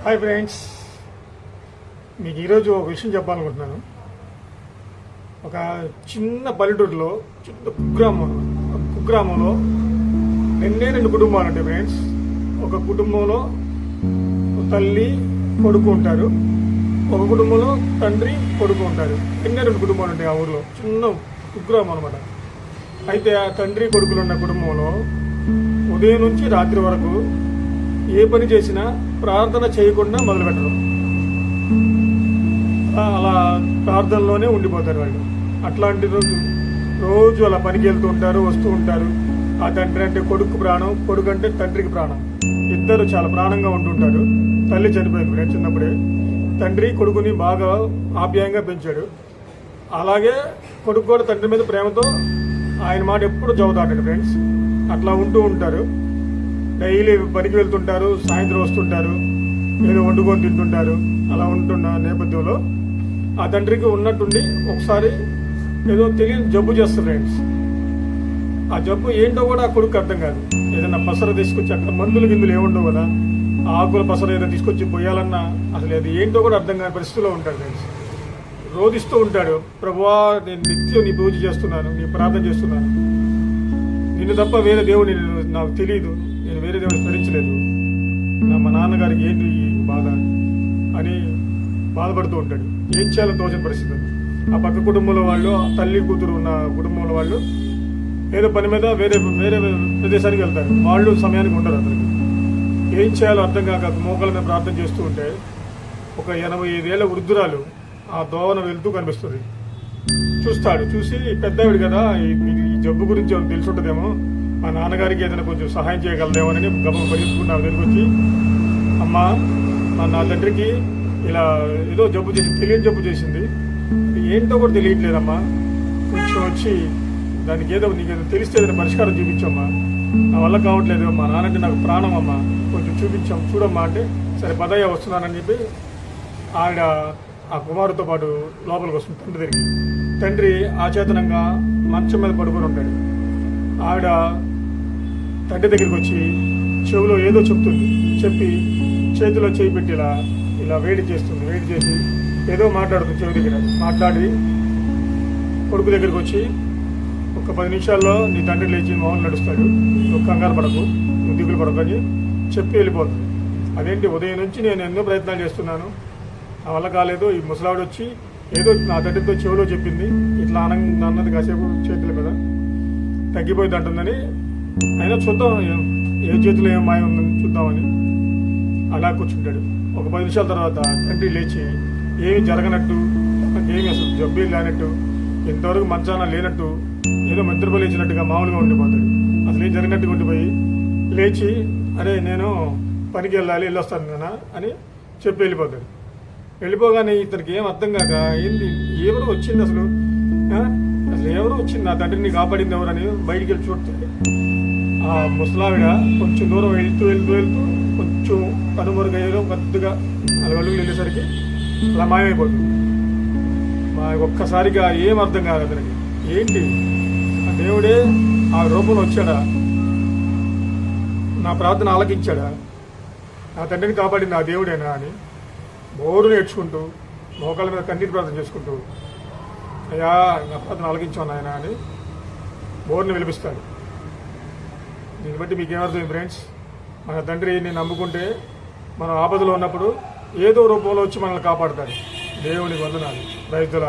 Hi friends, మీకు ఈరోజు ఒక విషయం చెప్పాలనుకుంటున్నాను. ఒక చిన్న పల్లెటూరులో చిన్న కుగ్రామంలో రెండు కుటుంబాలు ఉంటాయి ఫ్రెండ్స్. ఒక కుటుంబంలో తల్లి కొడుకు ఉంటారు, ఒక కుటుంబంలో తండ్రి కొడుకు ఉంటారు. రెండు కుటుంబాలు ఉంటాయి ఆ ఊర్లో. చిన్న కుగ్రామం అనమాట. అయితే ఆ తండ్రి కొడుకులు ఉన్న కుటుంబంలో ఉదయం నుంచి రాత్రి వరకు ఏ పని చేసినా ప్రార్థన చేయకుండా మొదలుపెట్టరు. అలా ప్రార్థనలోనే ఉండిపోతారు వాళ్ళు. అట్లాంటి రోజు అలా పనికి వెళ్తూ ఉంటారు, వస్తూ ఉంటారు. ఆ తండ్రి అంటే కొడుకు ప్రాణం, కొడుకు అంటే తండ్రికి ప్రాణం. ఇద్దరు చాలా ప్రాణంగా ఉంటుంటారు. తల్లి చనిపోయింది నేను చిన్నప్పుడే. తండ్రి కొడుకుని బాగా ఆప్యాయంగా పెంచాడు. అలాగే కొడుకు కూడా తండ్రి మీద ప్రేమతో ఆయన మాట ఎప్పుడు చదువుతాడు ఫ్రెండ్స్. అట్లా ఉంటూ ఉంటారు. డైలీ పనికి వెళ్తుంటారు, సాయంత్రం వస్తుంటారు, ఏదో వండుకొని తింటుంటారు. అలా ఉంటున్న నేపథ్యంలో ఆ తండ్రికి ఉన్నట్టుండి ఒకసారి ఏదో తెలియని జబ్బు చేస్తారు ఫ్రెండ్స్. ఆ జబ్బు ఏంటో కూడా ఆ కొడుకు అర్థం కాదు. ఏదైనా పసర తీసుకొచ్చి, అక్కడ మందులు గిందులు ఏముండవు కదా, ఆకుల పసర ఏదో తీసుకొచ్చి పోయాలన్నా అసలు అది ఏంటో కూడా అర్థం కాని పరిస్థితిలో ఉంటాడు ఫ్రెండ్స్. రోధిస్తూ ఉంటాడు, ప్రభువా నేను నిత్యం నీ పూజ చేస్తున్నాను, నీ ప్రార్థన చేస్తున్నాను, నిన్ను తప్ప వేరే దేవుడిని నాకు తెలియదు, నేను వేరే దేవుడిని స్మరించలేదు, మా నాన్నగారికి ఏంటి ఈ బాధ అని బాధపడుతూ ఉంటాడు. ఏం చేయాలో తోచని పరిస్థితి. ఆ పక్క కుటుంబంలో వాళ్ళు, తల్లి కూతురు ఉన్న కుటుంబంలో వాళ్ళు ఏదో పని మీద వేరే వేరే ప్రదేశానికి వెళ్తారు. వాళ్ళు సమయానికి ఉండరు. అతనికి ఏం చేయాలో అర్థం కాక మోకాల మీద ప్రార్థన చేస్తూ ఉంటే ఒక 85 ఏళ్ల వృద్ధురాలు ఆ దోవన వెళ్తూ కనిపిస్తుంది. చూస్తాడు. చూసి పెద్దవిడు కదా, ఈ జబ్బు గురించి ఏమైనా తెలిసి ఉంటుందేమో, మా నాన్నగారికి ఏదైనా కొంచెం సహాయం చేయగలదేమోనని గమనం పరిగెత్తుకున్నా దగ్గరికి వచ్చి, అమ్మా నా తండ్రికి ఇలా ఏదో జబ్బు చేసి, తెలియని జబ్బు చేసింది, ఏంటో కూడా తెలియట్లేదమ్మా, కొంచెం వచ్చి దానికి ఏదో నీకేదో తెలిస్తే ఏదైనా పరిష్కారం చూపించమ్మా, నా వల్ల కావట్లేదు, మా నాన్నంటే నాకు ప్రాణం అమ్మా, కొంచెం చూడమ్మా అంటే, సరే పదయ్య వస్తున్నానని చెప్పి ఆవిడ ఆ కుమారుతో పాటు లోపలికి వస్తుంది తండ్రి దగ్గరికి. తండ్రి ఆచేతనంగా మంచం మీద పడుకొని ఉంటాడు. ఆవిడ తండ్రి దగ్గరికి వచ్చి చెవిలో ఏదో చెప్తుంది. చెప్పి చేతిలో చేయి పెట్టి ఇలా వేడి చేస్తుంది. వేడి చేసి ఏదో మాట్లాడుతుంది చెవి దగ్గర. మాట్లాడి కొడుకు దగ్గరికి వచ్చి, ఒక 10 నిమిషాల్లో నీ తండ్రి లేచి మౌనం నడుస్తాడు, నువ్వు కంగారు పడకు, నువ్వు దిగులు పడకు అని చెప్పి వెళ్ళిపోతుంది. అదేంటి, ఉదయం నుంచి నేను ఎన్నో ప్రయత్నాలు చేస్తున్నాను, నా వల్ల కాలేదు, ఈ ముసలావిడ వచ్చి ఏదో నా తండ్రితో చెవిలో చెప్పింది, ఇట్లా అన్నది కాసేపు చేతుల మీద తగ్గిపోయింది అంటుందని, అయినా చూద్దాం ఏ చేతిలో ఏం మాయం ఉందని చూద్దామని అలా కూర్చుంటాడు. ఒక 10 నిమిషాల తర్వాత తండ్రి లేచి ఏమి జరగనట్టు, ఏమి అసలు జబ్బు లేనట్టు, ఇంతవరకు మంచాన లేనట్టు, ఏదో నిద్రపోలేచినట్టుగా మామూలుగా ఉండిపోతాడు. అసలు ఏం జరిగినట్టుగా ఉండిపోయి లేచి, అరే నేను పనికి వెళ్ళొస్తాను కదా అని చెప్పి వెళ్ళిపోతాడు. వెళ్ళిపోగానే ఇతనికి ఏం అర్థం కాక, ఏంది ఎవరు వచ్చింది అసలు ఎవరు వచ్చింది, నా తండ్రిని కాపాడింది ఎవరని బయటికి వెళ్ళి చూస్తే ఆ ముసలావిడ కొంచెం దూరం వెళ్తూ కొంచెం కనుమరుగయ్యేదో కొద్దిగా 4 అడుగులు వెళ్ళేసరికి అలా మాయమైపోతుంది. ఒక్కసారిగా ఏం అర్థం కాదు అతనికి. ఏంటి, ఆ దేవుడే ఆ రూపంలో వచ్చాడా, నా ప్రార్థన ఆలకించాడా, నా తండ్రిని కాపాడింది ఆ దేవుడేనా అని బోరు నేర్చుకుంటూ మోకాల మీద కన్నీటి ప్రార్థన చేసుకుంటూ, అయ్యా నా ప్రార్థన ఆలకించాను ఆయన అని బోరుని విలిపిస్తాడు. దీన్ని బట్టి మీకు ఏమర్థం ఫ్రెండ్స్, మన తండ్రిని నమ్ముకుంటే మనం ఆపదలో ఉన్నప్పుడు ఏదో రూపంలో వచ్చి మనల్ని కాపాడుతాడు. దేవుని వందనాలు. రైతుల